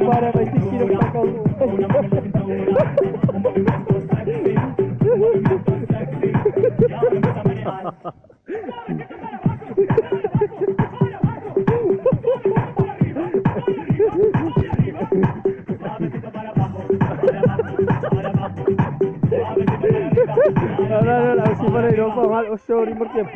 para may sikilok sa kau. No, si para ir a mal o sorry por tiempo.